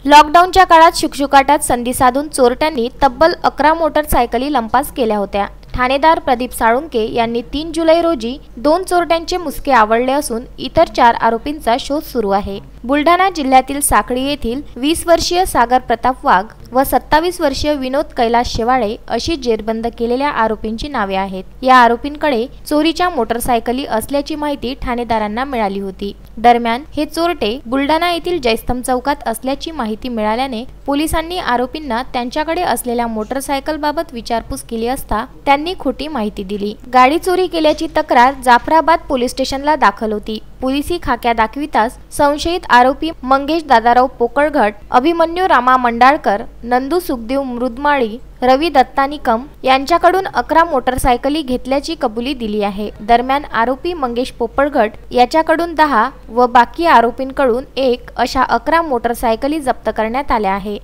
लॉकडाऊनच्या काळात शुकशुकाटात संधी साधून चोरट्यांनी तब्बल 11 मोटरसायकली लंपास केल्या होत्या। ठाणेदार प्रदीप साळुंके यांनी 3 जुलै रोजी 2 चोरट्यांचे मुसके आवळले असून इतर 4 आरोपींचा शोध सुरू आहे। बुलढाणा जिल्ह्यातील साखळी येथील 20 वर्षीय सागर प्रताप वाघ व 27 वर्षीय विनोद कैलास शेवाळे अशी जेरबंद केलेल्या आरोपींची नावे आहेत। या आरोपींकडे चोरीच्या मोटरसायकली असल्याची माहिती ठाणेदारांना मिळाली होती। दरम्यान हे चोरटे बुलढाणा येथील जयस्तंभ चौकात असल्याची माहिती मिळाल्याने पोलिसांनी आरोपींना त्यांच्याकडे असलेल्या मोटरसायकलबाबत विचारपूस केली असता त्यांनी खोटी माहिती दिली। गाडी चोरी केल्याची तक्रार जाफराबाद पोलीस स्टेशनला दाखल होती। पोलिसी खाक्या दाखविताच संशयित आरोपी मंगेश दादाराव पोकळघट, अभिमन्यू रामा मंडाळकर, नंदू सुखदेव मृदमाळी, रवी दत्ता निकम यांच्याकडून 11 मोटरसायकली घेतल्याची कबुली दिली आहे। दरम्यान आरोपी मंगेश पोपळघट याच्याकडून 10 व बाकी आरोपींकडून 1 अशा 11 मोटरसायकली जप्त करण्यात आल्या आहे।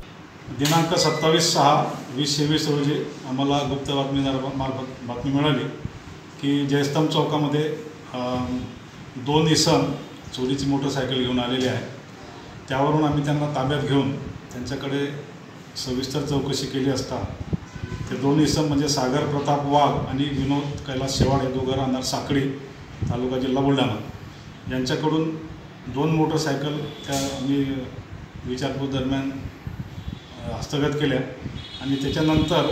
दिनांक 27/6/2023 रोजी आम्हाला गुप्त बातमीदारामार्फत बातमी मिळाली की जयस्तंभ चौकामध्ये 2 इसम चोरीची मोटरसायकल घेऊन आलेले आहे। त्यावरून आम्ही त्यांना ताब्यात घेऊन त्यांच्याकडे सविस्तर चौकशी केली असता ते 2 इसम म्हणजे सागर प्रताप वाघ आणि विनोद कैलास शेवाळे, दोघं राहणार साखळी, तालुका जिल्हा बुलढाणा, यांच्याकडून 2 मोटरसायकल त्या आम्ही विचारपूस दरम्यान हस्तगत केल्या। आणि त्याच्यानंतर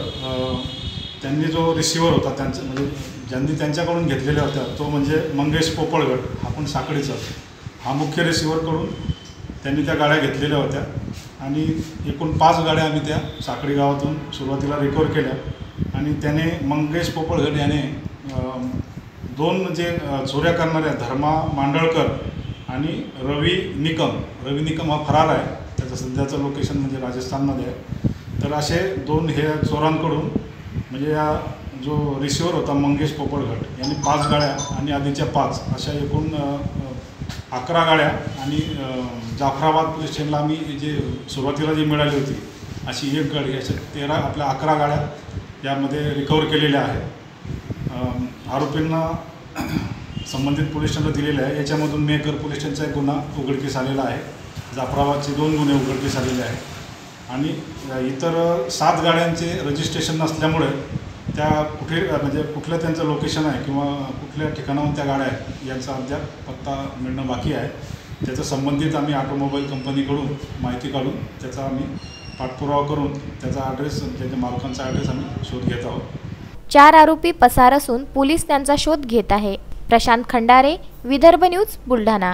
त्यांनी जो रिसिव्हर होता त्यांचा म्हणजे ज्यांनी त्यांच्याकडून घेतलेल्या होत्या तो म्हणजे मंगेश पोपळघट, आपण साखळीचा, हा मुख्य रिसिव्हरकडून त्यांनी त्या गाड्या घेतलेल्या होत्या आणि एकूण 5 गाड्या आम्ही त्या साखळी गावातून सुरुवातीला रिकवर केल्या। आणि त्याने मंगेश पोपळघट याने 2 जे चोऱ्या करणाऱ्या धर्मा मांडळकर आणि रवी निकम हा फरार आहे, त्याचं सध्याचं लोकेशन म्हणजे राजस्थानमध्ये आहे। तर असे 2 हे चोरांकडून म्हणजे या जो रिसिव्हर होता मंगेश पोपळघट यांनी 5 गाड्या आणि आधीच्या 5 अशा एकूण 11 गाड्या आणि जाफराबाद पोलीस स्टेशनला आम्ही जे सुरुवातीला जी मिळाली होती अशी 1 गाडी, अशा 13 आपल्या 11 गाड्या यामध्ये रिकवर केलेल्या आहेत। आरोपींना संबंधित पोलीस स्टेशनला दिलेलं आहे। याच्यामधून मेकर पोलीस स्टेशनचा एक गुन्हा उघडकीस आलेला आहे, जाफराबादचे 2 गुन्हे उघडकीस आलेले आहेत आणि इतर 7 गाड्यांचे रजिस्ट्रेशन नसल्यामुळे त्या म्हणजे कुठलं त्यांचं लोकेशन आहे किंवा कुठल्या ठिकाणाहून त्या गाड्या आहेत यांचा अद्याप पत्ता मिळणं बाकी आहे। त्याचं संबंधित आम्ही ऑटोमोबाईल कंपनीकडून माहिती काढून त्याचा आम्ही पाठपुरावा करून त्याचा ॲड्रेस, त्याच्या मालकांचा ॲड्रेस आम्ही शोध घेत आहोत। 4 आरोपी पसार असून पोलीस त्यांचा शोध घेत आहे। प्रशांत खंडारे, विदर्भ न्यूज, बुलढाणा।